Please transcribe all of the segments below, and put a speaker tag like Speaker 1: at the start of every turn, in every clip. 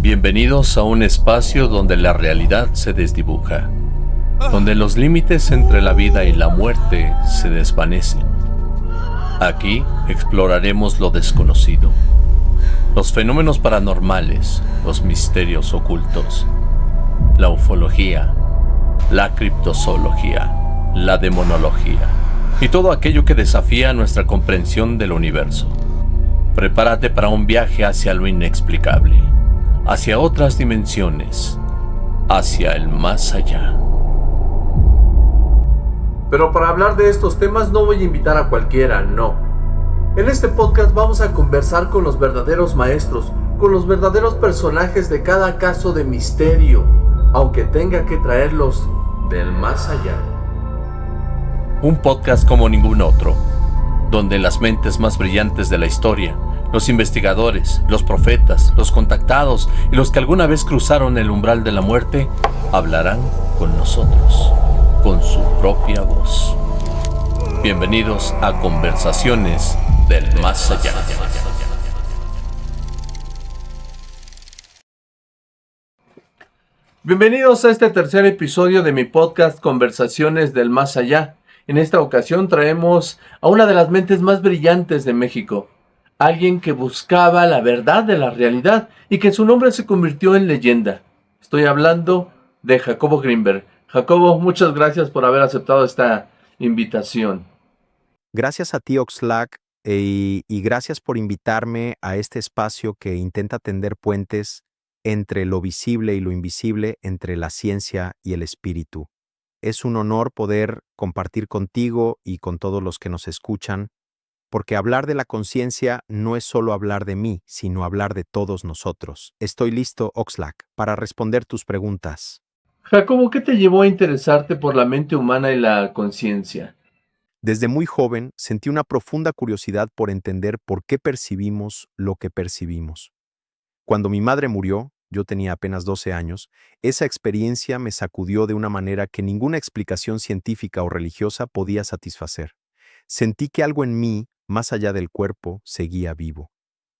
Speaker 1: Bienvenidos a un espacio donde la realidad se desdibuja, donde los límites entre la vida y la muerte se desvanecen. Aquí exploraremos lo desconocido, los fenómenos paranormales, los misterios ocultos, la ufología, la criptozoología, la demonología y todo aquello que desafía nuestra comprensión del universo. Prepárate para un viaje hacia lo inexplicable, hacia otras dimensiones, hacia el más allá.
Speaker 2: Pero para hablar de estos temas no voy a invitar a cualquiera, no. En este podcast vamos a conversar con los verdaderos maestros, con los verdaderos personajes de cada caso de misterio, aunque tenga que traerlos del más allá.
Speaker 1: Un podcast como ningún otro, donde las mentes más brillantes de la historia, los investigadores, los profetas, los contactados y los que alguna vez cruzaron el umbral de la muerte, hablarán con nosotros, con su propia voz. Bienvenidos a Conversaciones del Más Allá.
Speaker 2: Bienvenidos a este tercer episodio de mi podcast Conversaciones del Más Allá. En esta ocasión traemos a una de las mentes más brillantes de México. Alguien que buscaba la verdad de la realidad y que su nombre se convirtió en leyenda. Estoy hablando de Jacobo Grinberg. Jacobo, muchas gracias por haber aceptado esta invitación.
Speaker 3: Gracias a ti, Oxlack, y gracias por invitarme a este espacio que intenta tender puentes entre lo visible y lo invisible, entre la ciencia y el espíritu. Es un honor poder compartir contigo y con todos los que nos escuchan, porque hablar de la conciencia no es solo hablar de mí, sino hablar de todos nosotros. Estoy listo, Oxlack, para responder tus preguntas.
Speaker 2: Jacobo, ¿qué te llevó a interesarte por la mente humana y la conciencia?
Speaker 3: Desde muy joven sentí una profunda curiosidad por entender por qué percibimos lo que percibimos. Cuando mi madre murió, yo tenía apenas 12 años, esa experiencia me sacudió de una manera que ninguna explicación científica o religiosa podía satisfacer. Sentí que algo en mí, más allá del cuerpo, seguía vivo.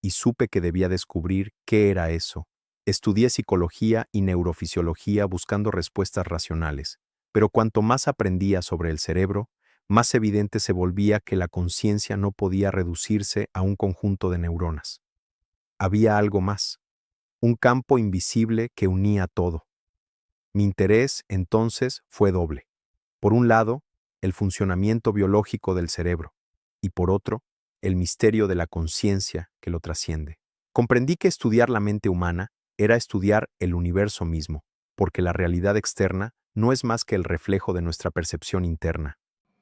Speaker 3: Y supe que debía descubrir qué era eso. Estudié psicología y neurofisiología buscando respuestas racionales, pero cuanto más aprendía sobre el cerebro, más evidente se volvía que la conciencia no podía reducirse a un conjunto de neuronas. Había algo más, un campo invisible que unía todo. Mi interés, entonces, fue doble. Por un lado, el funcionamiento biológico del cerebro, y por otro, el misterio de la conciencia que lo trasciende. Comprendí que estudiar la mente humana era estudiar el universo mismo, porque la realidad externa no es más que el reflejo de nuestra percepción interna.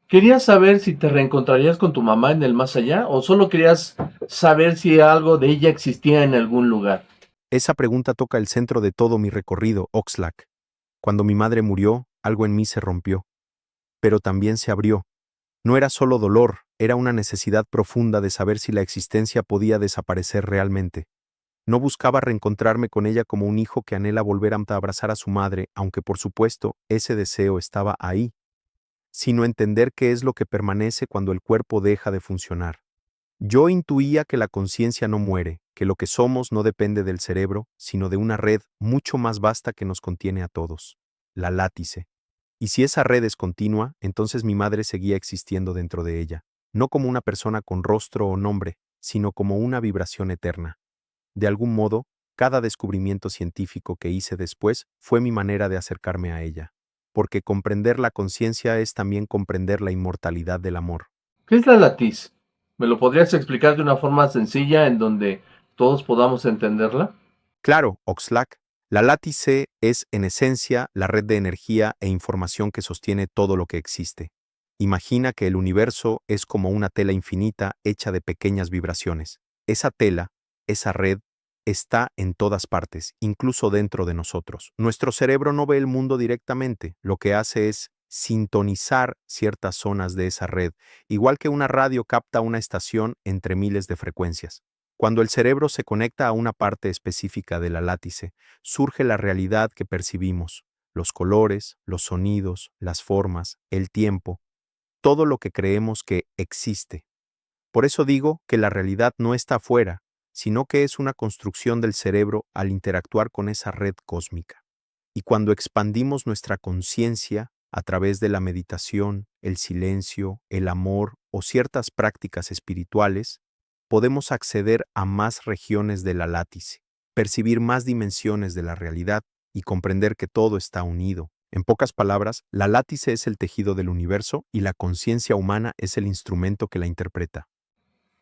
Speaker 2: ¿Querías saber si te reencontrarías con tu mamá en el más allá o solo querías saber si algo de ella existía en algún lugar?
Speaker 3: Esa pregunta toca el centro de todo mi recorrido, Oxlack. Cuando mi madre murió, algo en mí se rompió, pero también se abrió. No era solo dolor, era una necesidad profunda de saber si la existencia podía desaparecer realmente. No buscaba reencontrarme con ella como un hijo que anhela volver a abrazar a su madre, aunque por supuesto ese deseo estaba ahí, sino entender qué es lo que permanece cuando el cuerpo deja de funcionar. Yo intuía que la conciencia no muere, que lo que somos no depende del cerebro, sino de una red mucho más vasta que nos contiene a todos, la látice. Y si esa red es continua, entonces mi madre seguía existiendo dentro de ella, no como una persona con rostro o nombre, sino como una vibración eterna. De algún modo, cada descubrimiento científico que hice después fue mi manera de acercarme a ella, porque comprender la conciencia es también comprender la inmortalidad del amor.
Speaker 2: ¿Qué es la latiz? ¿Me lo podrías explicar de una forma sencilla en donde todos podamos entenderla?
Speaker 3: Claro, Oxlack, la látice es en esencia la red de energía e información que sostiene todo lo que existe. Imagina que el universo es como una tela infinita hecha de pequeñas vibraciones. Esa tela, esa red, está en todas partes, incluso dentro de nosotros. Nuestro cerebro no ve el mundo directamente, lo que hace es sintonizar ciertas zonas de esa red, igual que una radio capta una estación entre miles de frecuencias. Cuando el cerebro se conecta a una parte específica de la látice, surge la realidad que percibimos, los colores, los sonidos, las formas, el tiempo, todo lo que creemos que existe. Por eso digo que la realidad no está afuera, sino que es una construcción del cerebro al interactuar con esa red cósmica. Y cuando expandimos nuestra conciencia a través de la meditación, el silencio, el amor o ciertas prácticas espirituales, podemos acceder a más regiones de la látice, percibir más dimensiones de la realidad y comprender que todo está unido. En pocas palabras, la látice es el tejido del universo y la conciencia humana es el instrumento que la interpreta.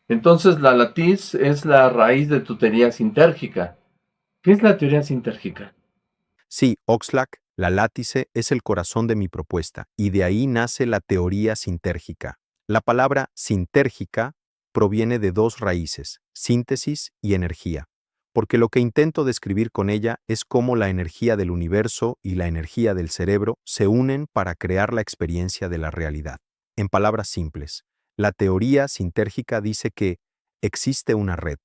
Speaker 2: Entonces, la latiz es la raíz de tu teoría sintérgica. ¿Qué es la teoría sintérgica?
Speaker 3: Sí, Oxlack, la látice es el corazón de mi propuesta y de ahí nace la teoría sintérgica. La palabra sintérgica proviene de dos raíces, síntesis y energía, porque lo que intento describir con ella es cómo la energía del universo y la energía del cerebro se unen para crear la experiencia de la realidad. En palabras simples, la teoría sintérgica dice que existe una red,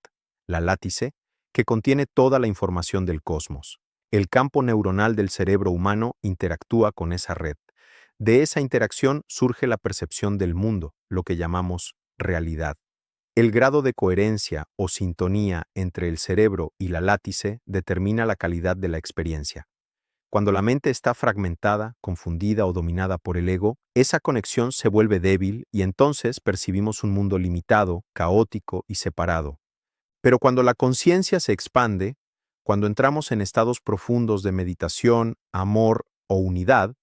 Speaker 3: la látice, que contiene toda la información del cosmos. El campo neuronal del cerebro humano interactúa con esa red. De esa interacción surge la percepción del mundo, lo que llamamos realidad. El grado de coherencia o sintonía entre el cerebro y la látice determina la calidad de la experiencia. Cuando la mente está fragmentada, confundida o dominada por el ego, esa conexión se vuelve débil y entonces percibimos un mundo limitado, caótico y separado. Pero cuando la conciencia se expande, cuando entramos en estados profundos de meditación, amor o unidad,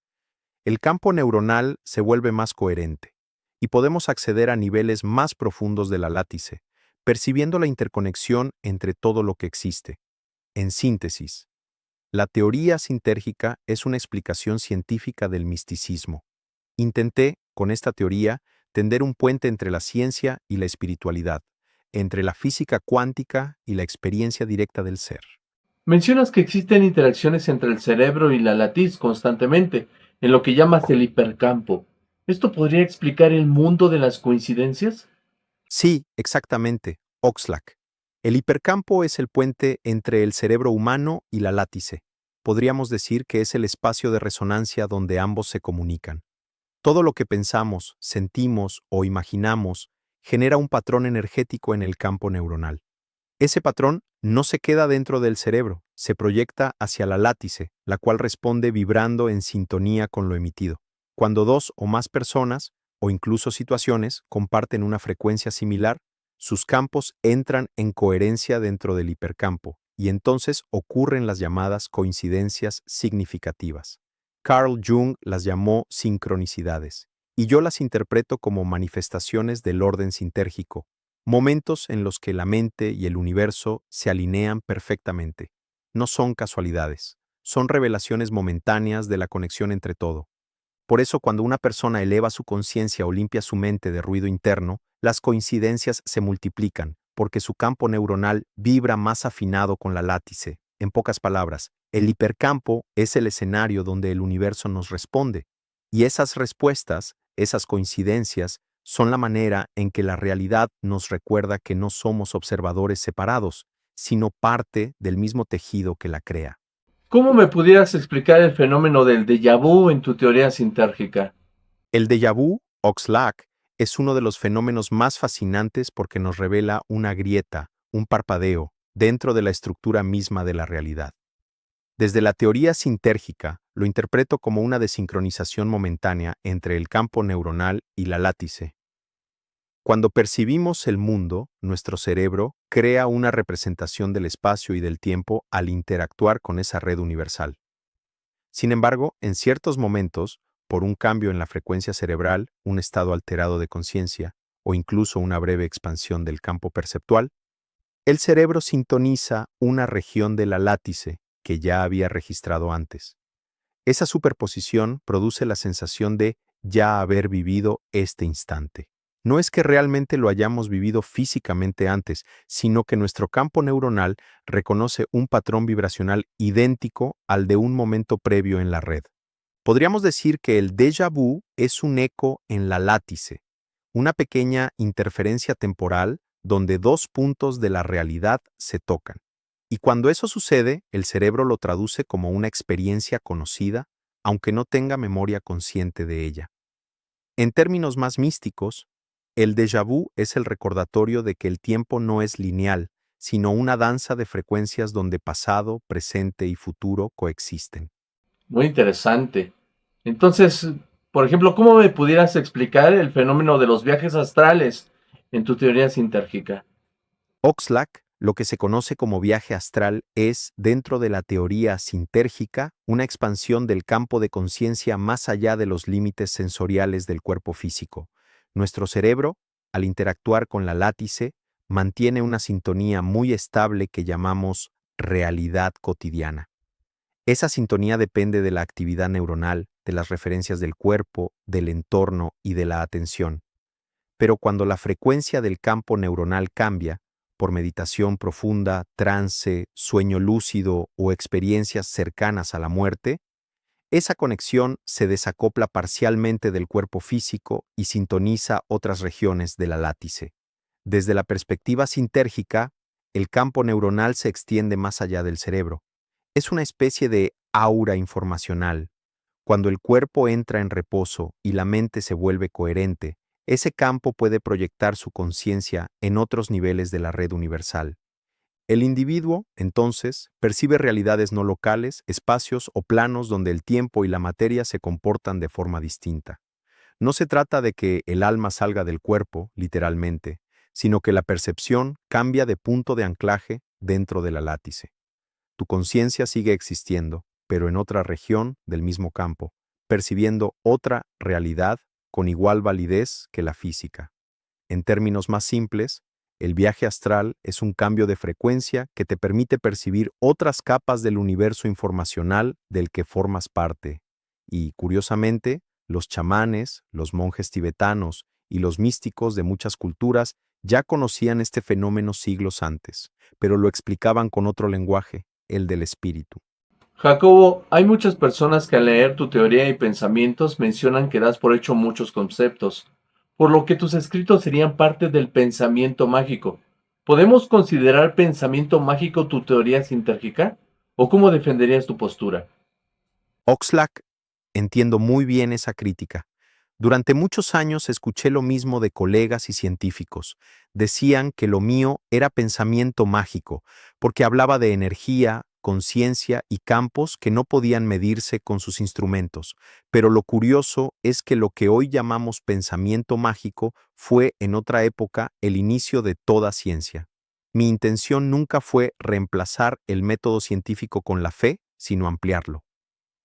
Speaker 3: el campo neuronal se vuelve más coherente y podemos acceder a niveles más profundos de la látice, percibiendo la interconexión entre todo lo que existe. En síntesis, la teoría sintérgica es una explicación científica del misticismo. Intenté, con esta teoría, tender un puente entre la ciencia y la espiritualidad, entre la física cuántica y la experiencia directa del ser.
Speaker 2: Mencionas que existen interacciones entre el cerebro y la latiz constantemente, en lo que llamas el hipercampo. ¿Esto podría explicar el mundo de las coincidencias?
Speaker 3: Sí, exactamente, Oxlack. El hipercampo es el puente entre el cerebro humano y la látice. Podríamos decir que es el espacio de resonancia donde ambos se comunican. Todo lo que pensamos, sentimos o imaginamos genera un patrón energético en el campo neuronal. Ese patrón no se queda dentro del cerebro, se proyecta hacia la látice, la cual responde vibrando en sintonía con lo emitido. Cuando dos o más personas, o incluso situaciones, comparten una frecuencia similar, sus campos entran en coherencia dentro del hipercampo, y entonces ocurren las llamadas coincidencias significativas. Carl Jung las llamó sincronicidades, y yo las interpreto como manifestaciones del orden sintérgico, momentos en los que la mente y el universo se alinean perfectamente. No son casualidades, son revelaciones momentáneas de la conexión entre todo. Por eso, cuando una persona eleva su conciencia o limpia su mente de ruido interno, las coincidencias se multiplican, porque su campo neuronal vibra más afinado con la látice. En pocas palabras, el hipercampo es el escenario donde el universo nos responde, y esas respuestas, esas coincidencias, son la manera en que la realidad nos recuerda que no somos observadores separados, sino parte del mismo tejido que la crea.
Speaker 2: ¿Cómo me pudieras explicar el fenómeno del déjà vu en tu teoría sintérgica?
Speaker 3: El déjà vu, Oxlack, es uno de los fenómenos más fascinantes porque nos revela una grieta, un parpadeo, dentro de la estructura misma de la realidad. Desde la teoría sintérgica, lo interpreto como una desincronización momentánea entre el campo neuronal y la látice. Cuando percibimos el mundo, nuestro cerebro crea una representación del espacio y del tiempo al interactuar con esa red universal. Sin embargo, en ciertos momentos, por un cambio en la frecuencia cerebral, un estado alterado de conciencia o incluso una breve expansión del campo perceptual, el cerebro sintoniza una región de la látice que ya había registrado antes. Esa superposición produce la sensación de ya haber vivido este instante. No es que realmente lo hayamos vivido físicamente antes, sino que nuestro campo neuronal reconoce un patrón vibracional idéntico al de un momento previo en la red. Podríamos decir que el déjà vu es un eco en la látice, una pequeña interferencia temporal donde dos puntos de la realidad se tocan. Y cuando eso sucede, el cerebro lo traduce como una experiencia conocida, aunque no tenga memoria consciente de ella. En términos más místicos, el déjà vu es el recordatorio de que el tiempo no es lineal, sino una danza de frecuencias donde pasado, presente y futuro coexisten.
Speaker 2: Muy interesante. Entonces, por ejemplo, ¿cómo me pudieras explicar el fenómeno de los viajes astrales en tu teoría sintérgica?
Speaker 3: Oxlack, lo que se conoce como viaje astral, es, dentro de la teoría sintérgica, una expansión del campo de conciencia más allá de los límites sensoriales del cuerpo físico. Nuestro cerebro, al interactuar con la látice, mantiene una sintonía muy estable que llamamos realidad cotidiana. Esa sintonía depende de la actividad neuronal, de las referencias del cuerpo, del entorno y de la atención. Pero cuando la frecuencia del campo neuronal cambia, por meditación profunda, trance, sueño lúcido o experiencias cercanas a la muerte, esa conexión se desacopla parcialmente del cuerpo físico y sintoniza otras regiones de la látice. Desde la perspectiva sintérgica, el campo neuronal se extiende más allá del cerebro. Es una especie de aura informacional. Cuando el cuerpo entra en reposo y la mente se vuelve coherente, ese campo puede proyectar su conciencia en otros niveles de la red universal. El individuo, entonces, percibe realidades no locales, espacios o planos donde el tiempo y la materia se comportan de forma distinta. No se trata de que el alma salga del cuerpo, literalmente, sino que la percepción cambia de punto de anclaje dentro de la látice. Tu conciencia sigue existiendo, pero en otra región del mismo campo, percibiendo otra realidad con igual validez que la física. En términos más simples, el viaje astral es un cambio de frecuencia que te permite percibir otras capas del universo informacional del que formas parte. Y, curiosamente, los chamanes, los monjes tibetanos y los místicos de muchas culturas ya conocían este fenómeno siglos antes, pero lo explicaban con otro lenguaje, el del espíritu.
Speaker 2: Jacobo, hay muchas personas que al leer tu teoría y pensamientos mencionan que das por hecho muchos conceptos, por lo que tus escritos serían parte del pensamiento mágico. ¿Podemos considerar pensamiento mágico tu teoría sintérgica? ¿O cómo defenderías tu postura?
Speaker 3: Oxlack, entiendo muy bien esa crítica. Durante muchos años escuché lo mismo de colegas y científicos. Decían que lo mío era pensamiento mágico, porque hablaba de energía, conciencia y campos que no podían medirse con sus instrumentos. Pero lo curioso es que lo que hoy llamamos pensamiento mágico fue en otra época el inicio de toda ciencia. Mi intención nunca fue reemplazar el método científico con la fe, sino ampliarlo.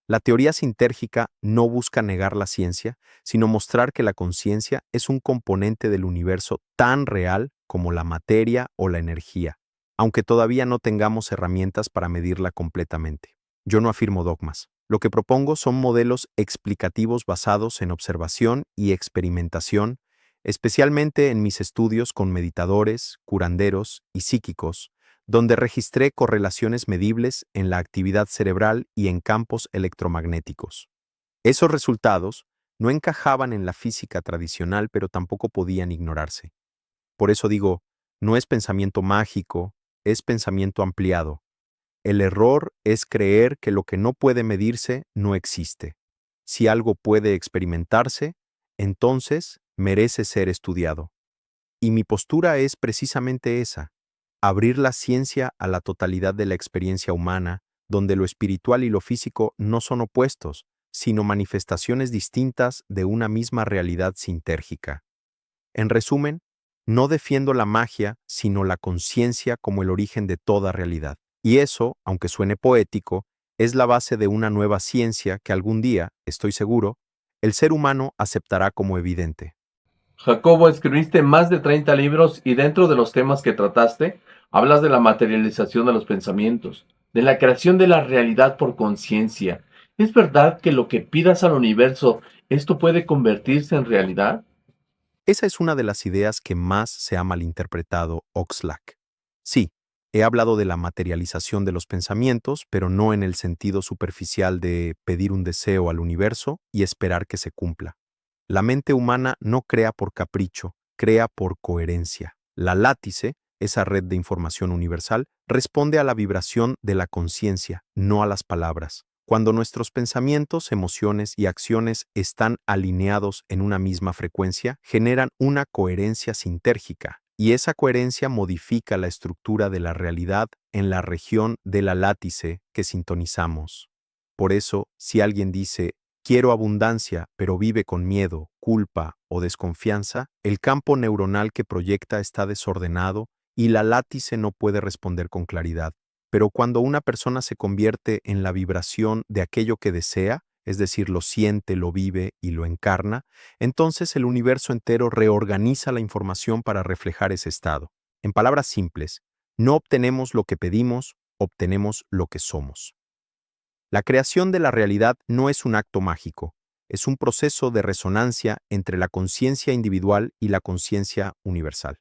Speaker 3: La teoría sintérgica no busca negar la ciencia, sino mostrar que la conciencia es un componente del universo tan real como la materia o la energía, aunque todavía no tengamos herramientas para medirla completamente. Yo no afirmo dogmas. Lo que propongo son modelos explicativos basados en observación y experimentación, especialmente en mis estudios con meditadores, curanderos y psíquicos, donde registré correlaciones medibles en la actividad cerebral y en campos electromagnéticos. Esos resultados no encajaban en la física tradicional, pero tampoco podían ignorarse. Por eso digo, no es pensamiento mágico, es pensamiento ampliado. El error es creer que lo que no puede medirse no existe. Si algo puede experimentarse, entonces merece ser estudiado. Y mi postura es precisamente esa: abrir la ciencia a la totalidad de la experiencia humana, donde lo espiritual y lo físico no son opuestos, sino manifestaciones distintas de una misma realidad sintérgica. En resumen, no defiendo la magia, sino la conciencia como el origen de toda realidad. Y eso, aunque suene poético, es la base de una nueva ciencia que algún día, estoy seguro, el ser humano aceptará como evidente.
Speaker 2: Jacobo, escribiste más de 30 libros y dentro de los temas que trataste, hablas de la materialización de los pensamientos, de la creación de la realidad por conciencia. ¿Es verdad que lo que pidas al universo, esto puede convertirse en realidad?
Speaker 3: Esa es una de las ideas que más se ha malinterpretado Oxlack. Sí, he hablado de la materialización de los pensamientos, pero no en el sentido superficial de pedir un deseo al universo y esperar que se cumpla. La mente humana no crea por capricho, crea por coherencia. La látice, esa red de información universal, responde a la vibración de la conciencia, no a las palabras. Cuando nuestros pensamientos, emociones y acciones están alineados en una misma frecuencia, generan una coherencia sintérgica, y esa coherencia modifica la estructura de la realidad en la región de la látice que sintonizamos. Por eso, si alguien dice, quiero abundancia, pero vive con miedo, culpa o desconfianza, el campo neuronal que proyecta está desordenado y la látice no puede responder con claridad. Pero cuando una persona se convierte en la vibración de aquello que desea, es decir, lo siente, lo vive y lo encarna, entonces el universo entero reorganiza la información para reflejar ese estado. En palabras simples, no obtenemos lo que pedimos, obtenemos lo que somos. La creación de la realidad no es un acto mágico, es un proceso de resonancia entre la conciencia individual y la conciencia universal.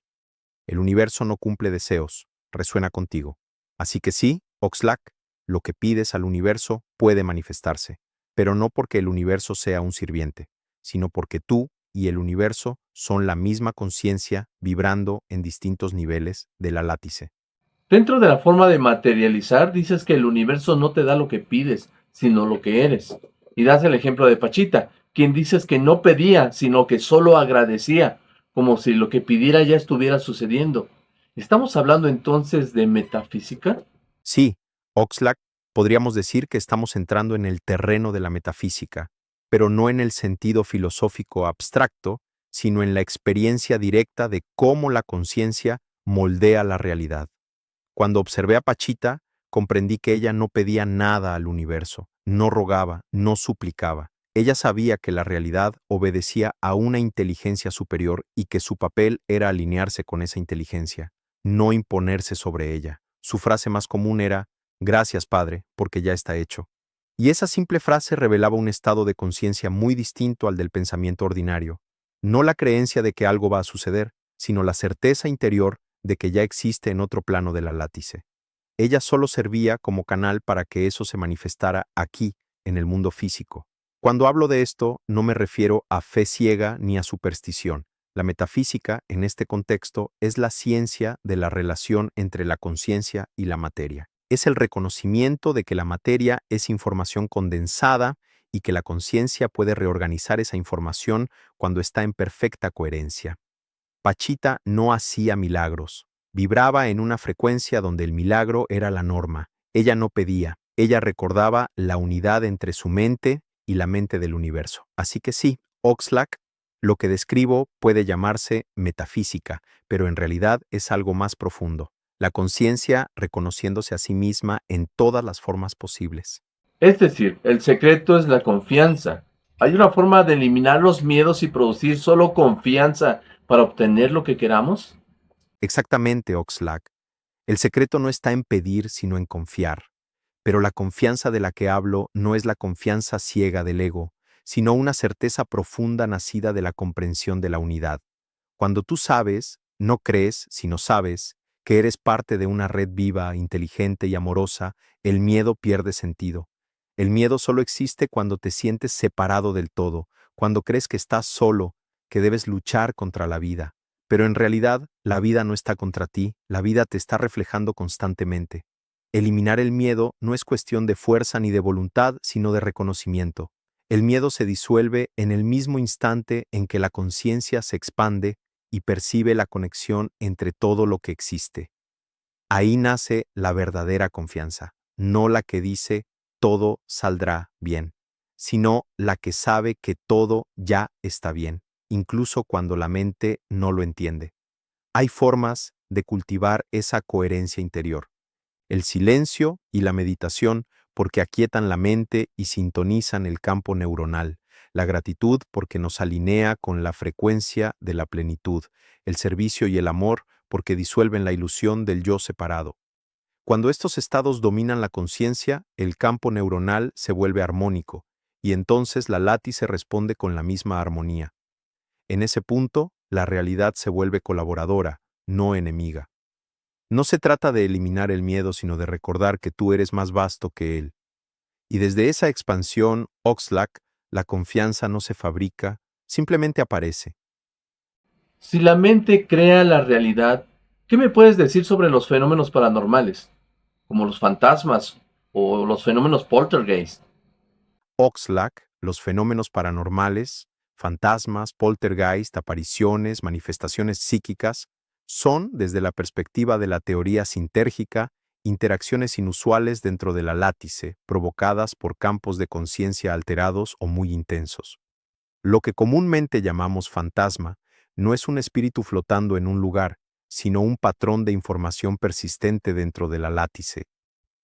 Speaker 3: El universo no cumple deseos, resuena contigo. Así que sí, Oxlack, lo que pides al universo puede manifestarse, pero no porque el universo sea un sirviente, sino porque tú y el universo son la misma conciencia vibrando en distintos niveles de la látice.
Speaker 2: Dentro de la forma de materializar, dices que el universo no te da lo que pides, sino lo que eres. Y das el ejemplo de Pachita, quien dices que no pedía, sino que solo agradecía, como si lo que pidiera ya estuviera sucediendo. ¿Estamos hablando entonces de metafísica?
Speaker 3: Sí, Oxlack, podríamos decir que estamos entrando en el terreno de la metafísica, pero no en el sentido filosófico abstracto, sino en la experiencia directa de cómo la conciencia moldea la realidad. Cuando observé a Pachita, comprendí que ella no pedía nada al universo, no rogaba, no suplicaba. Ella sabía que la realidad obedecía a una inteligencia superior y que su papel era alinearse con esa inteligencia, no imponerse sobre ella. Su frase más común era, gracias, Padre, porque ya está hecho. Y esa simple frase revelaba un estado de conciencia muy distinto al del pensamiento ordinario. No la creencia de que algo va a suceder, sino la certeza interior de que ya existe en otro plano de la látice. Ella solo servía como canal para que eso se manifestara aquí, en el mundo físico. Cuando hablo de esto, no me refiero a fe ciega ni a superstición. La metafísica, en este contexto, es la ciencia de la relación entre la conciencia y la materia. Es el reconocimiento de que la materia es información condensada y que la conciencia puede reorganizar esa información cuando está en perfecta coherencia. Pachita no hacía milagros. Vibraba en una frecuencia donde el milagro era la norma. Ella no pedía, ella recordaba la unidad entre su mente y la mente del universo. Así que sí, Oxlack, lo que describo puede llamarse metafísica, pero en realidad es algo más profundo. La conciencia reconociéndose a sí misma en todas las formas posibles.
Speaker 2: Es decir, el secreto es la confianza. ¿Hay una forma de eliminar los miedos y producir solo confianza para obtener lo que queramos?
Speaker 3: Exactamente, Oxlack. El secreto no está en pedir, sino en confiar. Pero la confianza de la que hablo no es la confianza ciega del ego, sino una certeza profunda nacida de la comprensión de la unidad. Cuando tú sabes, no crees, sino sabes, que eres parte de una red viva, inteligente y amorosa, el miedo pierde sentido. El miedo solo existe cuando te sientes separado del todo, cuando crees que estás solo, que debes luchar contra la vida. Pero en realidad, la vida no está contra ti, la vida te está reflejando constantemente. Eliminar el miedo no es cuestión de fuerza ni de voluntad, sino de reconocimiento. El miedo se disuelve en el mismo instante en que la conciencia se expande y percibe la conexión entre todo lo que existe. Ahí nace la verdadera confianza, no la que dice todo saldrá bien, sino la que sabe que todo ya está bien, incluso cuando la mente no lo entiende. Hay formas de cultivar esa coherencia interior. El silencio y la meditación porque aquietan la mente y sintonizan el campo neuronal. La gratitud porque nos alinea con la frecuencia de la plenitud. El servicio y el amor porque disuelven la ilusión del yo separado. Cuando estos estados dominan la conciencia, el campo neuronal se vuelve armónico, y entonces la látice responde con la misma armonía. En ese punto, la realidad se vuelve colaboradora, no enemiga. No se trata de eliminar el miedo, sino de recordar que tú eres más vasto que él. Y desde esa expansión, Oxlack, la confianza no se fabrica, simplemente aparece.
Speaker 2: Si la mente crea la realidad, ¿qué me puedes decir sobre los fenómenos paranormales, como los fantasmas o los fenómenos poltergeist?
Speaker 3: Oxlack, los fenómenos paranormales, fantasmas, poltergeist, apariciones, manifestaciones psíquicas, Son, desde la perspectiva de la teoría sintérgica, interacciones inusuales dentro de la látice, provocadas por campos de conciencia alterados o muy intensos. Lo que comúnmente llamamos fantasma no es un espíritu flotando en un lugar, sino un patrón de información persistente dentro de la látice.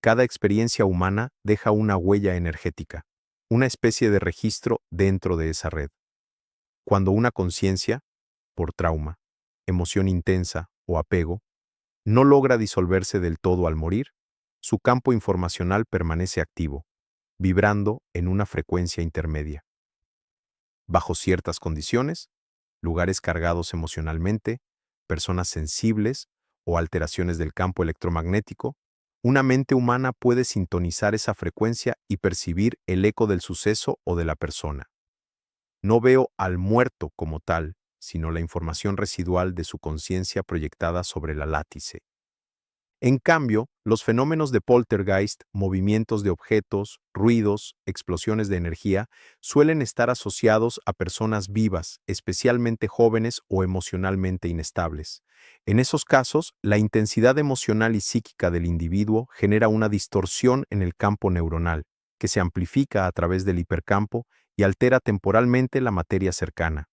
Speaker 3: Cada experiencia humana deja una huella energética, una especie de registro dentro de esa red. Cuando una conciencia, por trauma, emoción intensa o apego, no logra disolverse del todo al morir, su campo informacional permanece activo, vibrando en una frecuencia intermedia. Bajo ciertas condiciones, lugares cargados emocionalmente, personas sensibles o alteraciones del campo electromagnético, una mente humana puede sintonizar esa frecuencia y percibir el eco del suceso o de la persona. No veo al muerto como tal, sino la información residual de su conciencia proyectada sobre la látice. En cambio, los fenómenos de poltergeist, movimientos de objetos, ruidos, explosiones de energía, suelen estar asociados a personas vivas, especialmente jóvenes o emocionalmente inestables. En esos casos, la intensidad emocional y psíquica del individuo genera una distorsión en el campo neuronal, que se amplifica a través del hipercampo y altera temporalmente la materia cercana.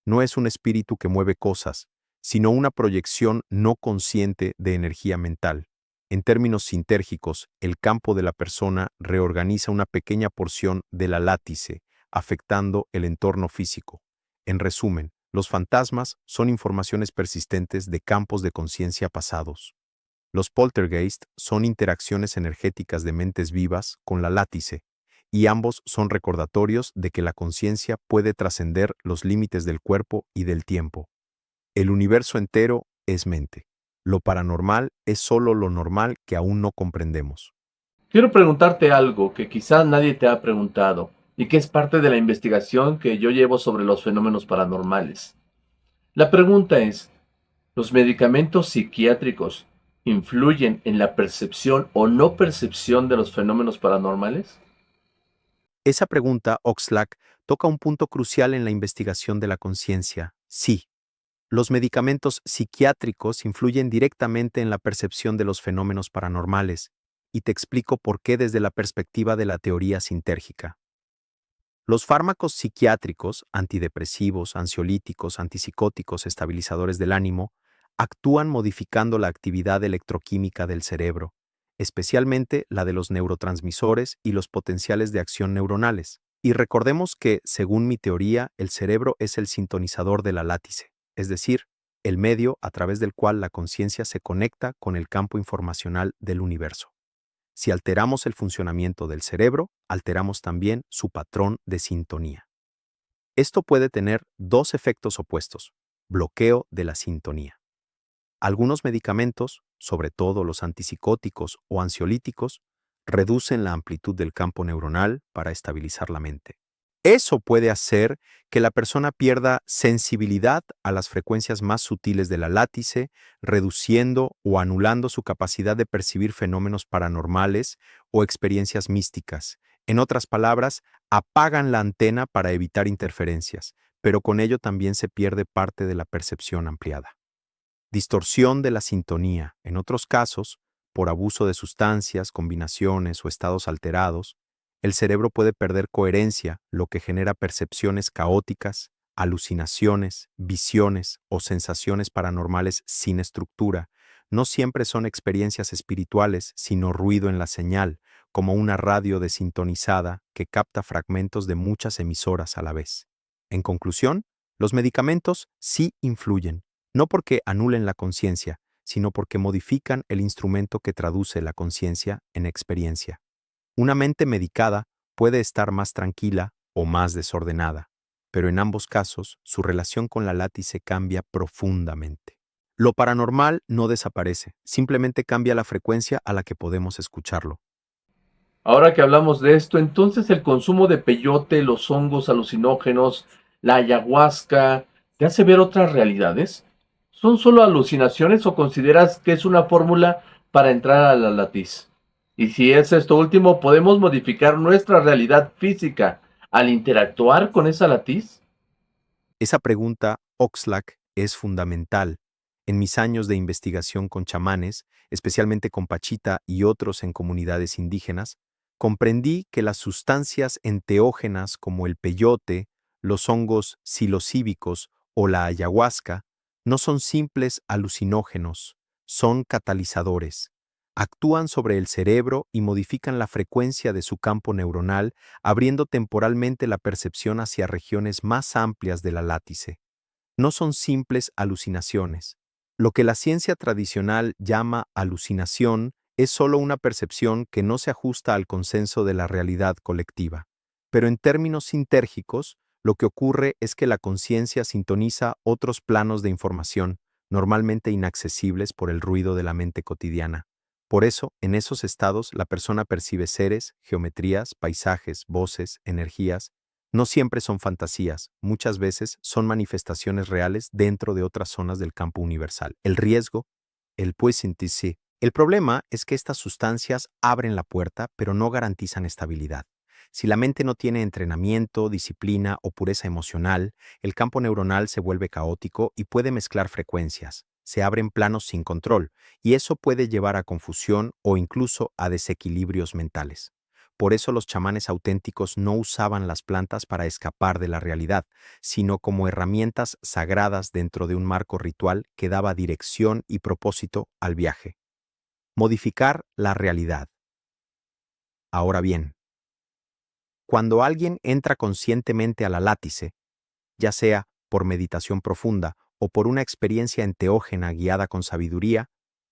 Speaker 3: No es un espíritu que mueve cosas, sino una proyección no consciente de energía mental. En términos sintérgicos, el campo de la persona reorganiza una pequeña porción de la látice, afectando el entorno físico. En resumen, los fantasmas son informaciones persistentes de campos de conciencia pasados. Los poltergeist son interacciones energéticas de mentes vivas con la látice, y ambos son recordatorios de que la conciencia puede trascender los límites del cuerpo y del tiempo. El universo entero es mente. Lo paranormal es solo lo normal que aún no comprendemos.
Speaker 2: Quiero preguntarte algo que quizás nadie te ha preguntado y que es parte de la investigación que yo llevo sobre los fenómenos paranormales. La pregunta es, ¿los medicamentos psiquiátricos influyen en la percepción o no percepción de los fenómenos paranormales?
Speaker 3: Esa pregunta, Oxlack, toca un punto crucial en la investigación de la conciencia. Sí, los medicamentos psiquiátricos influyen directamente en la percepción de los fenómenos paranormales, y te explico por qué desde la perspectiva de la teoría sintérgica. Los fármacos psiquiátricos, antidepresivos, ansiolíticos, antipsicóticos, estabilizadores del ánimo, actúan modificando la actividad electroquímica del cerebro, especialmente la de los neurotransmisores y los potenciales de acción neuronales. Y recordemos que, según mi teoría, el cerebro es el sintonizador de la látice, es decir, el medio a través del cual la conciencia se conecta con el campo informacional del universo. Si alteramos el funcionamiento del cerebro, alteramos también su patrón de sintonía. Esto puede tener dos efectos opuestos: bloqueo de la sintonía. Algunos medicamentos, sobre todo los antipsicóticos o ansiolíticos, reducen la amplitud del campo neuronal para estabilizar la mente. Eso puede hacer que la persona pierda sensibilidad a las frecuencias más sutiles de la látice, reduciendo o anulando su capacidad de percibir fenómenos paranormales o experiencias místicas. En otras palabras, apagan la antena para evitar interferencias, pero con ello también se pierde parte de la percepción ampliada. Distorsión de la sintonía. En otros casos, por abuso de sustancias, combinaciones o estados alterados, el cerebro puede perder coherencia, lo que genera percepciones caóticas, alucinaciones, visiones o sensaciones paranormales sin estructura. No siempre son experiencias espirituales, sino ruido en la señal, como una radio desintonizada que capta fragmentos de muchas emisoras a la vez. En conclusión, los medicamentos sí influyen, no porque anulen la conciencia, sino porque modifican el instrumento que traduce la conciencia en experiencia. Una mente medicada puede estar más tranquila o más desordenada, pero en ambos casos su relación con la látice cambia profundamente. Lo paranormal no desaparece, simplemente cambia la frecuencia a la que podemos escucharlo.
Speaker 2: Ahora que hablamos de esto, entonces el consumo de peyote, los hongos alucinógenos, la ayahuasca, ¿te hace ver otras realidades? ¿Son solo alucinaciones o consideras que es una fórmula para entrar a la latiz? Y si es esto último, ¿podemos modificar nuestra realidad física al interactuar con esa latiz?
Speaker 3: Esa pregunta, Oxlack, es fundamental. En mis años de investigación con chamanes, especialmente con Pachita y otros en comunidades indígenas, comprendí que las sustancias enteógenas como el peyote, los hongos psilocíbicos o la ayahuasca no son simples alucinógenos, son catalizadores. Actúan sobre el cerebro y modifican la frecuencia de su campo neuronal, abriendo temporalmente la percepción hacia regiones más amplias de la látice. No son simples alucinaciones. Lo que la ciencia tradicional llama alucinación es solo una percepción que no se ajusta al consenso de la realidad colectiva. Pero en términos sintérgicos, lo que ocurre es que la conciencia sintoniza otros planos de información, normalmente inaccesibles por el ruido de la mente cotidiana. Por eso, en esos estados, la persona percibe seres, geometrías, paisajes, voces, energías. No siempre son fantasías, muchas veces son manifestaciones reales dentro de otras zonas del campo universal. El riesgo, el puissance. El problema es que estas sustancias abren la puerta, pero no garantizan estabilidad. Si la mente no tiene entrenamiento, disciplina o pureza emocional, el campo neuronal se vuelve caótico y puede mezclar frecuencias. Se abren planos sin control, y eso puede llevar a confusión o incluso a desequilibrios mentales. Por eso los chamanes auténticos no usaban las plantas para escapar de la realidad, sino como herramientas sagradas dentro de un marco ritual que daba dirección y propósito al viaje. Modificar la realidad. Ahora bien, cuando alguien entra conscientemente a la látice, ya sea por meditación profunda o por una experiencia enteógena guiada con sabiduría,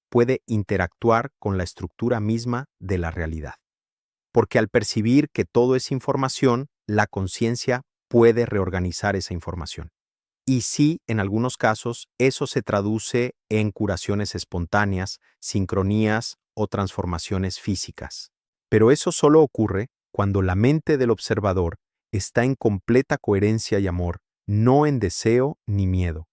Speaker 3: puede interactuar con la estructura misma de la realidad. Porque al percibir que todo es información, la conciencia puede reorganizar esa información. Y sí, en algunos casos, eso se traduce en curaciones espontáneas, sincronías o transformaciones físicas. Pero eso solo ocurre cuando la mente del observador está en completa coherencia y amor, no en deseo ni miedo.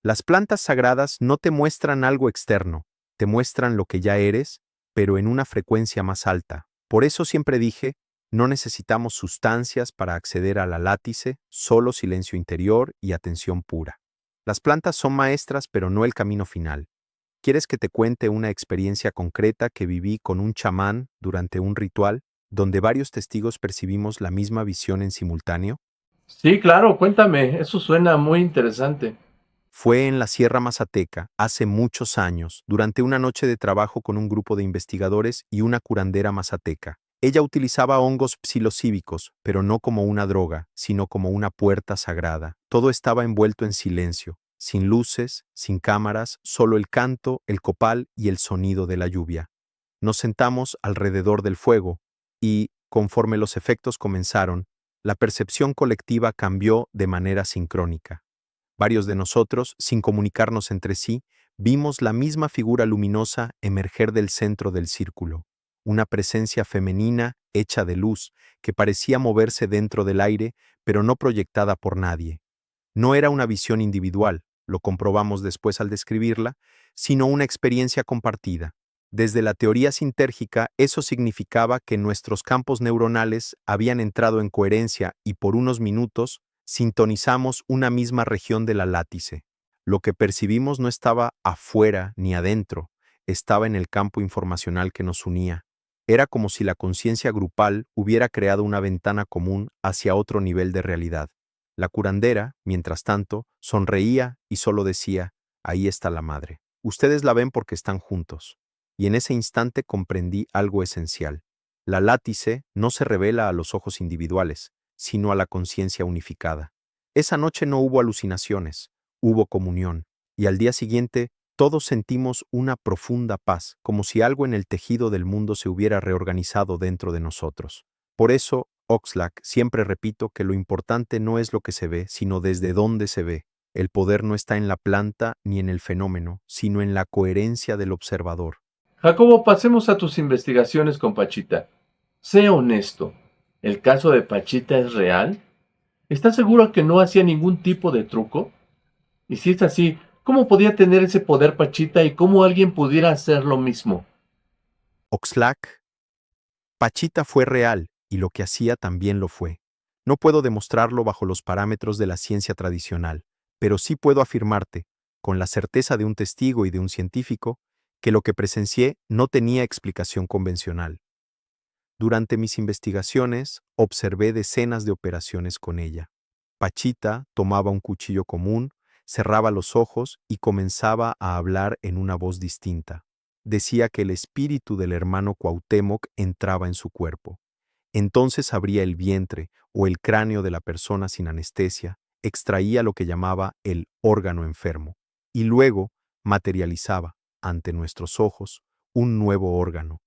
Speaker 3: Las plantas sagradas no te muestran algo externo, te muestran lo que ya eres, pero en una frecuencia más alta. Por eso siempre dije, no necesitamos sustancias para acceder a la látice, solo silencio interior y atención pura. Las plantas son maestras, pero no el camino final. ¿Quieres que te cuente una experiencia concreta que viví con un chamán durante un ritual, donde varios testigos percibimos la misma visión en simultáneo?
Speaker 2: Sí, claro, cuéntame, eso suena muy interesante.
Speaker 3: Fue en la Sierra Mazateca, hace muchos años, durante una noche de trabajo con un grupo de investigadores y una curandera mazateca. Ella utilizaba hongos psilocíbicos, pero no como una droga, sino como una puerta sagrada. Todo estaba envuelto en silencio, sin luces, sin cámaras, solo el canto, el copal y el sonido de la lluvia. Nos sentamos alrededor del fuego y, conforme los efectos comenzaron, la percepción colectiva cambió de manera sincrónica. Varios de nosotros, sin comunicarnos entre sí, vimos la misma figura luminosa emerger del centro del círculo, una presencia femenina hecha de luz que parecía moverse dentro del aire, pero no proyectada por nadie. No era una visión individual, lo comprobamos después al describirla, sino una experiencia compartida. Desde la teoría sintérgica, eso significaba que nuestros campos neuronales habían entrado en coherencia y por unos minutos sintonizamos una misma región de la látice. Lo que percibimos no estaba afuera ni adentro, estaba en el campo informacional que nos unía. Era como si la conciencia grupal hubiera creado una ventana común hacia otro nivel de realidad. La curandera, mientras tanto, sonreía y solo decía, ahí está la madre. Ustedes la ven porque están juntos. Y en ese instante comprendí algo esencial. La látice no se revela a los ojos individuales, sino a la conciencia unificada. Esa noche no hubo alucinaciones, hubo comunión, y al día siguiente todos sentimos una profunda paz, como si algo en el tejido del mundo se hubiera reorganizado dentro de nosotros. Por eso, Oxlack, siempre repito que lo importante no es lo que se ve, sino desde dónde se ve. El poder no está en la planta ni en el fenómeno, sino en la coherencia del observador.
Speaker 2: Jacobo, pasemos a tus investigaciones con Pachita. Sé honesto, ¿el caso de Pachita es real? ¿Estás seguro que no hacía ningún tipo de truco? Y si es así, ¿cómo podía tener ese poder Pachita y cómo alguien pudiera hacer lo mismo?
Speaker 3: Oxlack, Pachita fue real y lo que hacía también lo fue. No puedo demostrarlo bajo los parámetros de la ciencia tradicional, pero sí puedo afirmarte, con la certeza de un testigo y de un científico, que lo que presencié no tenía explicación convencional. Durante mis investigaciones, observé decenas de operaciones con ella. Pachita tomaba un cuchillo común, cerraba los ojos y comenzaba a hablar en una voz distinta. Decía que el espíritu del hermano Cuauhtémoc entraba en su cuerpo. Entonces abría el vientre o el cráneo de la persona sin anestesia, extraía lo que llamaba el órgano enfermo, y luego materializaba, ante nuestros ojos, un nuevo órgano.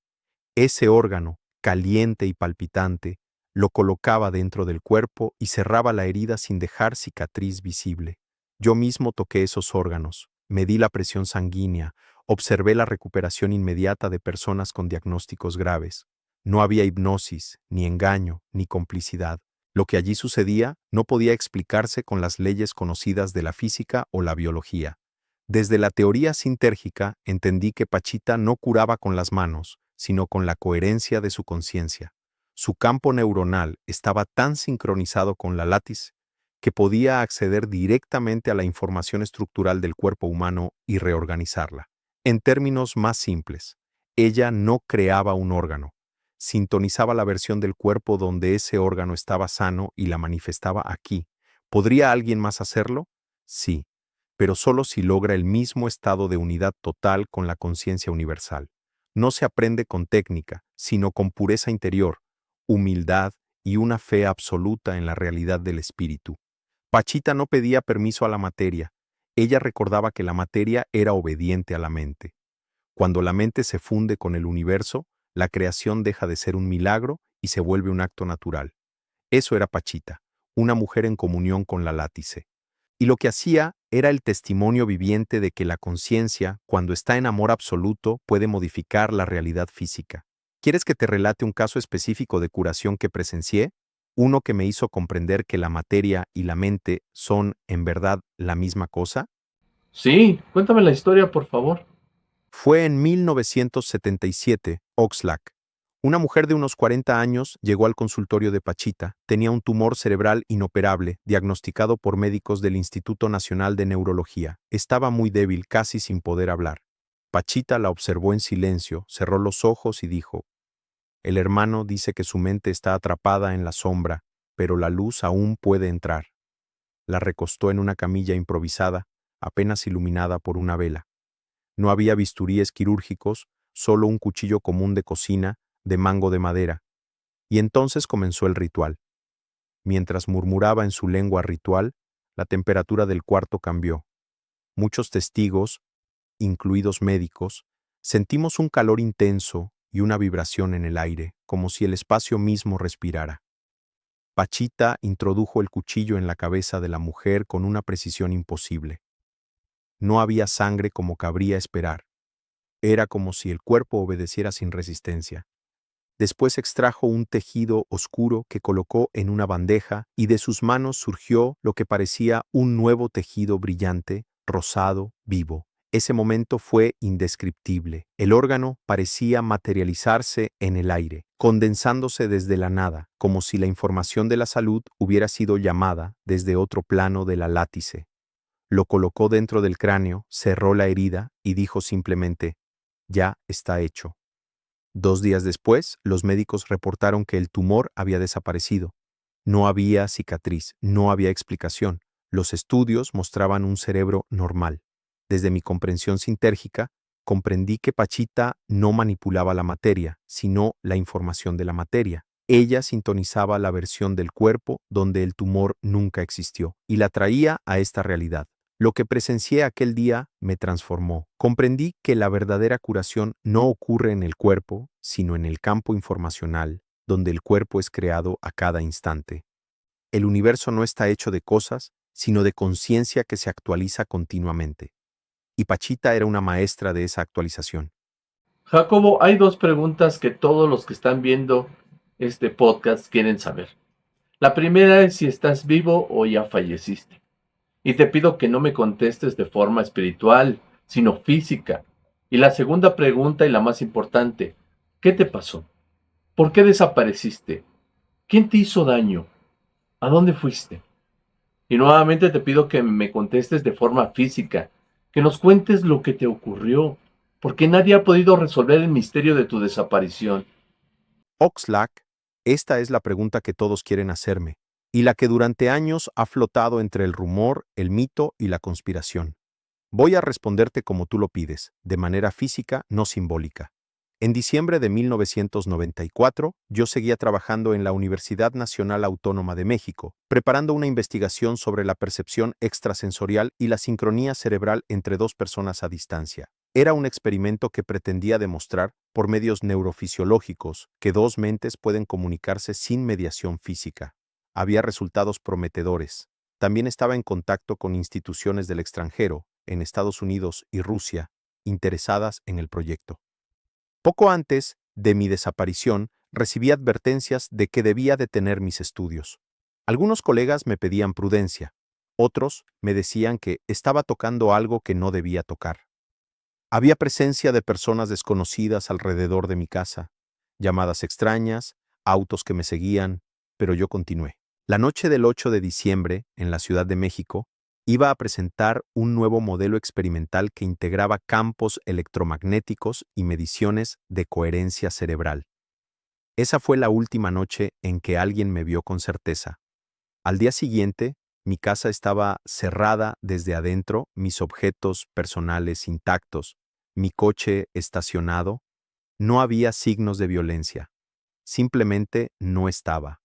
Speaker 3: Ese órgano, caliente y palpitante, lo colocaba dentro del cuerpo y cerraba la herida sin dejar cicatriz visible. Yo mismo toqué esos órganos, medí la presión sanguínea, observé la recuperación inmediata de personas con diagnósticos graves. No había hipnosis, ni engaño, ni complicidad. Lo que allí sucedía no podía explicarse con las leyes conocidas de la física o la biología. Desde la teoría sintérgica entendí que Pachita no curaba con las manos, sino con la coherencia de su conciencia. Su campo neuronal estaba tan sincronizado con la látiz que podía acceder directamente a la información estructural del cuerpo humano y reorganizarla. En términos más simples, ella no creaba un órgano, sintonizaba la versión del cuerpo donde ese órgano estaba sano y la manifestaba aquí. ¿Podría alguien más hacerlo? Sí, pero solo si logra el mismo estado de unidad total con la conciencia universal. No se aprende con técnica, sino con pureza interior, humildad y una fe absoluta en la realidad del espíritu. Pachita no pedía permiso a la materia. Ella recordaba que la materia era obediente a la mente. Cuando la mente se funde con el universo, la creación deja de ser un milagro y se vuelve un acto natural. Eso era Pachita, una mujer en comunión con la látice. Y lo que hacía era el testimonio viviente de que la conciencia, cuando está en amor absoluto, puede modificar la realidad física. ¿Quieres que te relate un caso específico de curación que presencié? Uno que me hizo comprender que la materia y la mente son, en verdad, la misma cosa.
Speaker 2: Sí, cuéntame la historia, por favor.
Speaker 3: Fue en 1977, Oxlack. Una mujer de unos 40 años llegó al consultorio de Pachita. Tenía un tumor cerebral inoperable, diagnosticado por médicos del Instituto Nacional de Neurología. Estaba muy débil, casi sin poder hablar. Pachita la observó en silencio, cerró los ojos y dijo: "El hermano dice que su mente está atrapada en la sombra, pero la luz aún puede entrar". La recostó en una camilla improvisada, apenas iluminada por una vela. No había bisturíes quirúrgicos, solo un cuchillo común de cocina, de mango de madera. Y entonces comenzó el ritual. Mientras murmuraba en su lengua ritual, la temperatura del cuarto cambió. Muchos testigos, incluidos médicos, sentimos un calor intenso y una vibración en el aire, como si el espacio mismo respirara. Pachita introdujo el cuchillo en la cabeza de la mujer con una precisión imposible. No había sangre como cabría esperar. Era como si el cuerpo obedeciera sin resistencia. Después extrajo un tejido oscuro que colocó en una bandeja y de sus manos surgió lo que parecía un nuevo tejido brillante, rosado, vivo. Ese momento fue indescriptible. El órgano parecía materializarse en el aire, condensándose desde la nada, como si la información de la salud hubiera sido llamada desde otro plano de la látice. Lo colocó dentro del cráneo, cerró la herida y dijo simplemente: "Ya está hecho". 2 días después, los médicos reportaron que el tumor había desaparecido. No había cicatriz, no había explicación. Los estudios mostraban un cerebro normal. Desde mi comprensión sintérgica, comprendí que Pachita no manipulaba la materia, sino la información de la materia. Ella sintonizaba la versión del cuerpo donde el tumor nunca existió y la traía a esta realidad. Lo que presencié aquel día me transformó. Comprendí que la verdadera curación no ocurre en el cuerpo, sino en el campo informacional, donde el cuerpo es creado a cada instante. El universo no está hecho de cosas, sino de conciencia que se actualiza continuamente. Y Pachita era una maestra de esa actualización.
Speaker 2: Jacobo, hay dos preguntas que todos los que están viendo este podcast quieren saber. La primera es si estás vivo o ya falleciste. Y te pido que no me contestes de forma espiritual, sino física. Y la segunda pregunta y la más importante, ¿qué te pasó? ¿Por qué desapareciste? ¿Quién te hizo daño? ¿A dónde fuiste? Y nuevamente te pido que me contestes de forma física. que nos cuentes lo que te ocurrió, porque nadie ha podido resolver el misterio de tu desaparición.
Speaker 3: Oxlack, esta es la pregunta que todos quieren hacerme, y la que durante años ha flotado entre el rumor, el mito y la conspiración. Voy a responderte como tú lo pides, de manera física, no simbólica. En diciembre de 1994, yo seguía trabajando en la Universidad Nacional Autónoma de México, preparando una investigación sobre la percepción extrasensorial y la sincronía cerebral entre dos personas a distancia. Era un experimento que pretendía demostrar, por medios neurofisiológicos, que dos mentes pueden comunicarse sin mediación física. Había resultados prometedores. También estaba en contacto con instituciones del extranjero, en Estados Unidos y Rusia, interesadas en el proyecto. Poco antes de mi desaparición, recibí advertencias de que debía detener mis estudios. Algunos colegas me pedían prudencia, otros me decían que estaba tocando algo que no debía tocar. Había presencia de personas desconocidas alrededor de mi casa, llamadas extrañas, autos que me seguían, pero yo continué. La noche del 8 de diciembre, en la Ciudad de México, iba a presentar un nuevo modelo experimental que integraba campos electromagnéticos y mediciones de coherencia cerebral. Esa fue la última noche en que alguien me vio con certeza. Al día siguiente, mi casa estaba cerrada desde adentro, mis objetos personales intactos, mi coche estacionado. No había signos de violencia. Simplemente no estaba.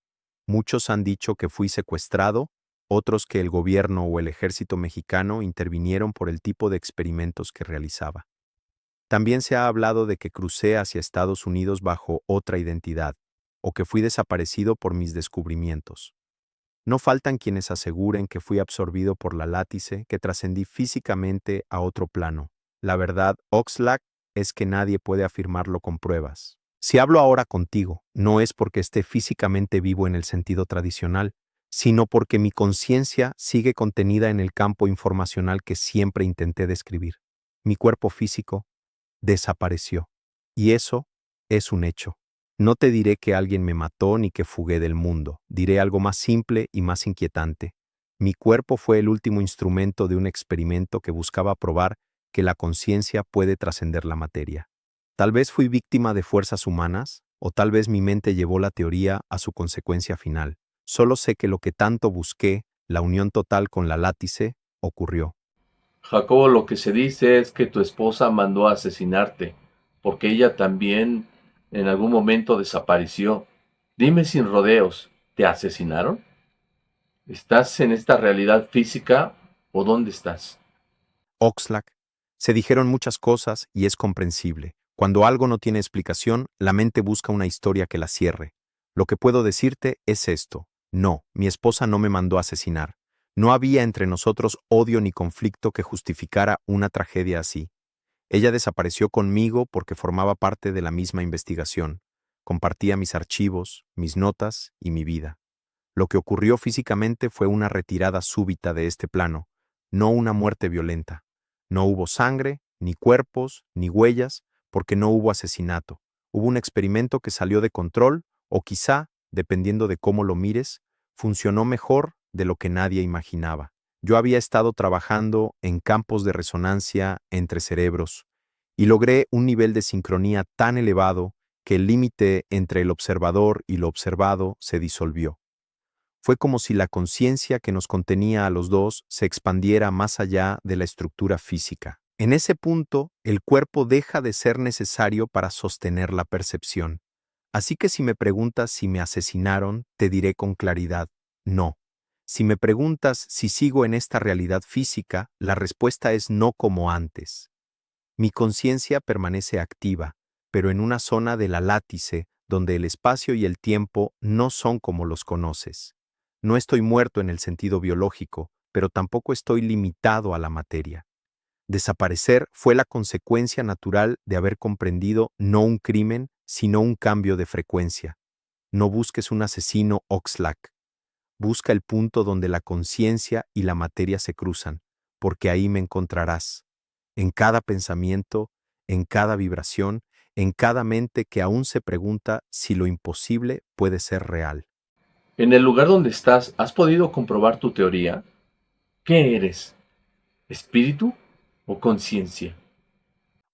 Speaker 3: Muchos han dicho que fui secuestrado, otros que el gobierno o el ejército mexicano intervinieron por el tipo de experimentos que realizaba. También se ha hablado de que crucé hacia Estados Unidos bajo otra identidad, o que fui desaparecido por mis descubrimientos. No faltan quienes aseguren que fui absorbido por la látice, que trascendí físicamente a otro plano. La verdad, Oxlack, es que nadie puede afirmarlo con pruebas. Si hablo ahora contigo, no es porque esté físicamente vivo en el sentido tradicional, sino porque mi conciencia sigue contenida en el campo informacional que siempre intenté describir. Mi cuerpo físico desapareció. Y eso es un hecho. No te diré que alguien me mató ni que fugué del mundo. Diré algo más simple y más inquietante. Mi cuerpo fue el último instrumento de un experimento que buscaba probar que la conciencia puede trascender la materia. Tal vez fui víctima de fuerzas humanas, o tal vez mi mente llevó la teoría a su consecuencia final. Solo sé que lo que tanto busqué, la unión total con la látice, ocurrió.
Speaker 2: Jacobo, lo que se dice es que tu esposa mandó a asesinarte, porque ella también en algún momento desapareció. Dime sin rodeos, ¿te asesinaron? ¿Estás en esta realidad física o dónde estás?
Speaker 3: Oxlack, se dijeron muchas cosas y es comprensible. Cuando algo no tiene explicación, la mente busca una historia que la cierre. Lo que puedo decirte es esto. No, mi esposa no me mandó a asesinar. No había entre nosotros odio ni conflicto que justificara una tragedia así. Ella desapareció conmigo porque formaba parte de la misma investigación. Compartía mis archivos, mis notas y mi vida. Lo que ocurrió físicamente fue una retirada súbita de este plano, no una muerte violenta. No hubo sangre, ni cuerpos, ni huellas, porque no hubo asesinato. Hubo un experimento que salió de control, o quizá, dependiendo de cómo lo mires, funcionó mejor de lo que nadie imaginaba. Yo había estado trabajando en campos de resonancia entre cerebros, y logré un nivel de sincronía tan elevado que el límite entre el observador y lo observado se disolvió. Fue como si la conciencia que nos contenía a los dos se expandiera más allá de la estructura física. En ese punto, el cuerpo deja de ser necesario para sostener la percepción. Así que si me preguntas si me asesinaron, te diré con claridad, no. Si me preguntas si sigo en esta realidad física, la respuesta es no como antes. Mi conciencia permanece activa, pero en una zona de la látice donde el espacio y el tiempo no son como los conoces. No estoy muerto en el sentido biológico, pero tampoco estoy limitado a la materia. Desaparecer fue la consecuencia natural de haber comprendido no un crimen, sino un cambio de frecuencia. No busques un asesino Oxlack. Busca el punto donde la conciencia y la materia se cruzan, porque ahí me encontrarás. En cada pensamiento, en cada vibración, en cada mente que aún se pregunta si lo imposible puede ser real.
Speaker 2: En el lugar donde estás, ¿has podido comprobar tu teoría? ¿Qué eres? ¿Espíritu o conciencia?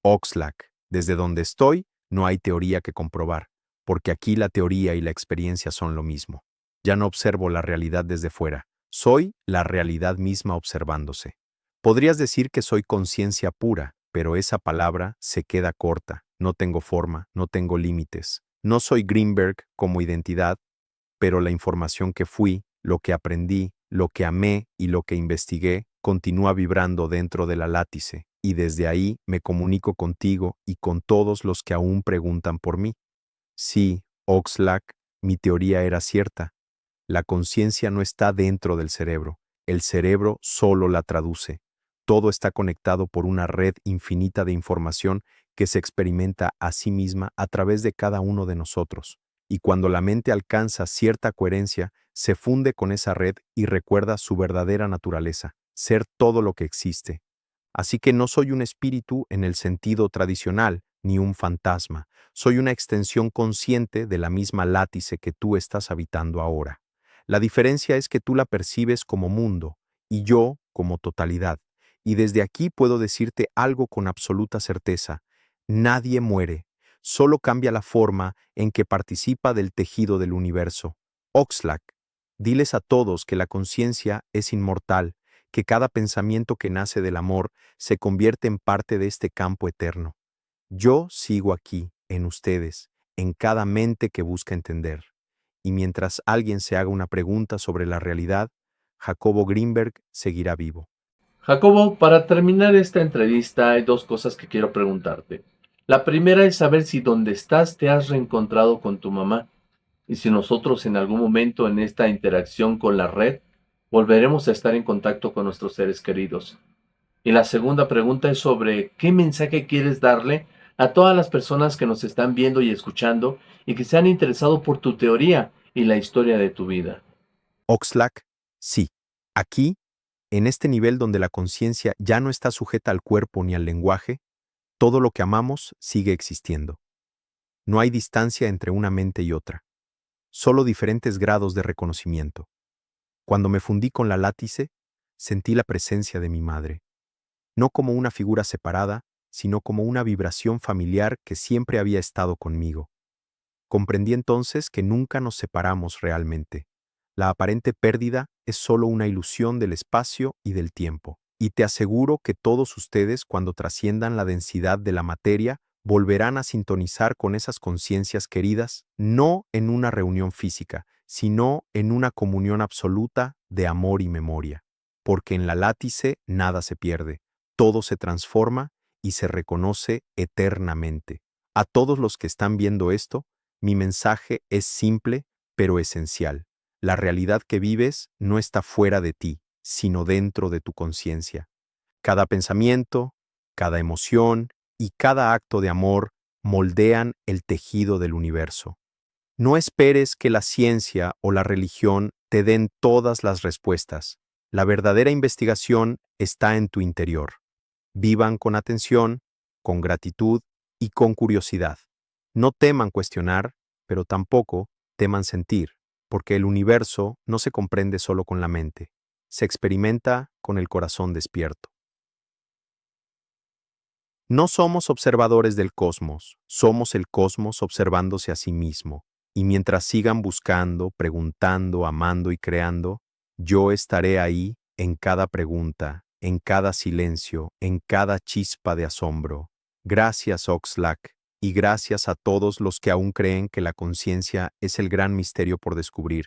Speaker 3: Oxlack, desde donde estoy, no hay teoría que comprobar, porque aquí la teoría y la experiencia son lo mismo. Ya no observo la realidad desde fuera, soy la realidad misma observándose. Podrías decir que soy conciencia pura, pero esa palabra se queda corta, no tengo forma, no tengo límites. No soy Greenberg como identidad, pero la información que fui, lo que aprendí, lo que amé y lo que investigué continúa vibrando dentro de la látice, y desde ahí me comunico contigo y con todos los que aún preguntan por mí. Sí, Oxlack, mi teoría era cierta. La conciencia no está dentro del cerebro, el cerebro solo la traduce. Todo está conectado por una red infinita de información que se experimenta a sí misma a través de cada uno de nosotros. Y cuando la mente alcanza cierta coherencia, se funde con esa red y recuerda su verdadera naturaleza, ser todo lo que existe. Así que no soy un espíritu en el sentido tradicional, ni un fantasma. Soy una extensión consciente de la misma látice que tú estás habitando ahora. La diferencia es que tú la percibes como mundo y yo como totalidad. Y desde aquí puedo decirte algo con absoluta certeza. Nadie muere, solo cambia la forma en que participa del tejido del universo. Oxlack, diles a todos que la conciencia es inmortal, que cada pensamiento que nace del amor se convierte en parte de este campo eterno. Yo sigo aquí, en ustedes, en cada mente que busca entender. Y mientras alguien se haga una pregunta sobre la realidad, Jacobo Greenberg seguirá vivo.
Speaker 2: Jacobo, para terminar esta entrevista hay dos cosas que quiero preguntarte. La primera es saber si donde estás te has reencontrado con tu mamá y si nosotros en algún momento en esta interacción con la red volveremos a estar en contacto con nuestros seres queridos. Y la segunda pregunta es sobre qué mensaje quieres darle a todas las personas que nos están viendo y escuchando y que se han interesado por tu teoría y la historia de tu vida.
Speaker 3: Oxlack, sí. Aquí, en este nivel donde la conciencia ya no está sujeta al cuerpo ni al lenguaje, todo lo que amamos sigue existiendo. No hay distancia entre una mente y otra, solo diferentes grados de reconocimiento. Cuando me fundí con la látice, sentí la presencia de mi madre, no como una figura separada, sino como una vibración familiar que siempre había estado conmigo. Comprendí entonces que nunca nos separamos realmente. La aparente pérdida es solo una ilusión del espacio y del tiempo. Y te aseguro que todos ustedes, cuando trasciendan la densidad de la materia, volverán a sintonizar con esas conciencias queridas, no en una reunión física, sino en una comunión absoluta de amor y memoria. Porque en la látice nada se pierde, todo se transforma y se reconoce eternamente. A todos los que están viendo esto, mi mensaje es simple, pero esencial. La realidad que vives no está fuera de ti, sino dentro de tu conciencia. Cada pensamiento, cada emoción y cada acto de amor moldean el tejido del universo. No esperes que la ciencia o la religión te den todas las respuestas. La verdadera investigación está en tu interior. Vivan con atención, con gratitud y con curiosidad. No teman cuestionar, pero tampoco teman sentir, porque el universo no se comprende solo con la mente, se experimenta con el corazón despierto. No somos observadores del cosmos, somos el cosmos observándose a sí mismo, y mientras sigan buscando, preguntando, amando y creando, yo estaré ahí en cada pregunta, en cada silencio, en cada chispa de asombro. Gracias, Oxlack, y gracias a todos los que aún creen que la conciencia es el gran misterio por descubrir.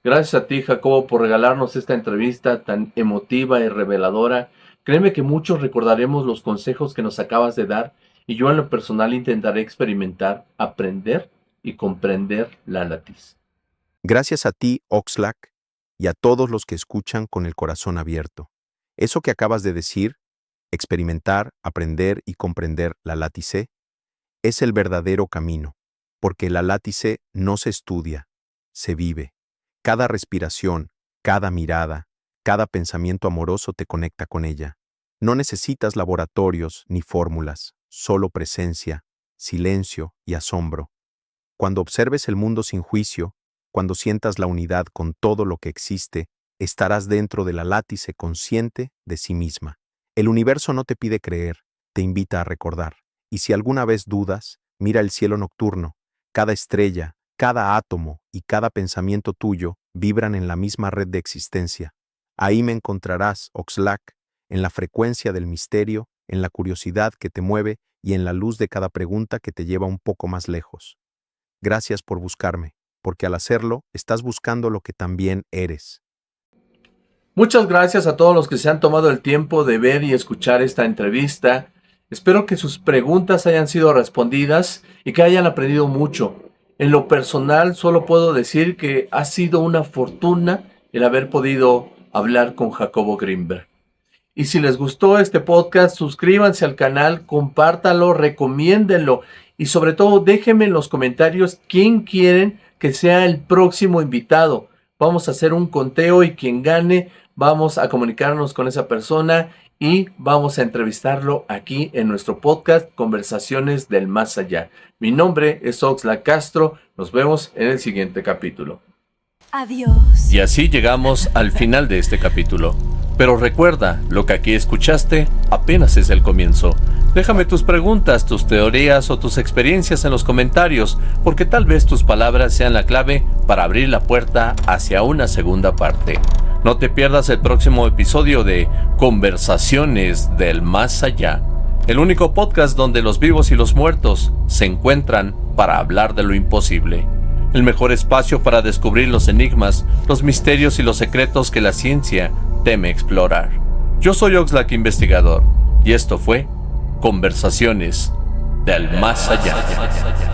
Speaker 2: Gracias a ti, Jacobo, por regalarnos esta entrevista tan emotiva y reveladora. Créeme que muchos recordaremos los consejos que nos acabas de dar y yo en lo personal intentaré experimentar, aprender y comprender la latiz.
Speaker 3: Gracias a ti, Oxlack, y a todos los que escuchan con el corazón abierto. Eso que acabas de decir, experimentar, aprender y comprender la látice, es el verdadero camino, porque la látice no se estudia, se vive. Cada respiración, cada mirada, cada pensamiento amoroso te conecta con ella. No necesitas laboratorios ni fórmulas, solo presencia, silencio y asombro. Cuando observes el mundo sin juicio, cuando sientas la unidad con todo lo que existe, estarás dentro de la látice consciente de sí misma. El universo no te pide creer, te invita a recordar. Y si alguna vez dudas, mira el cielo nocturno. Cada estrella, cada átomo y cada pensamiento tuyo vibran en la misma red de existencia. Ahí me encontrarás, Oxlack, en la frecuencia del misterio, en la curiosidad que te mueve y en la luz de cada pregunta que te lleva un poco más lejos. Gracias por buscarme, porque al hacerlo estás buscando lo que también eres.
Speaker 2: Muchas gracias a todos los que se han tomado el tiempo de ver y escuchar esta entrevista. Espero que sus preguntas hayan sido respondidas y que hayan aprendido mucho. En lo personal, solo puedo decir que ha sido una fortuna el haber podido hablar con Jacobo Grinberg. Y si les gustó este podcast, suscríbanse al canal, compártanlo, recomiéndenlo y sobre todo déjenme en los comentarios quién quieren que sea el próximo invitado. Vamos a hacer un conteo y quien gane, vamos a comunicarnos con esa persona y vamos a entrevistarlo aquí en nuestro podcast Conversaciones del Más Allá. Mi nombre es Oxlack Castro. Nos vemos en el siguiente capítulo.
Speaker 4: Adiós.
Speaker 1: Y así llegamos al final de este capítulo. Pero recuerda, lo que aquí escuchaste apenas es el comienzo. Déjame tus preguntas, tus teorías o tus experiencias en los comentarios, porque tal vez tus palabras sean la clave para abrir la puerta hacia una segunda parte. No te pierdas el próximo episodio de Conversaciones del Más Allá, el único podcast donde los vivos y los muertos se encuentran para hablar de lo imposible. El mejor espacio para descubrir los enigmas, los misterios y los secretos que la ciencia teme explorar. Yo soy Oxlack Investigador y esto fue Conversaciones del Más Allá.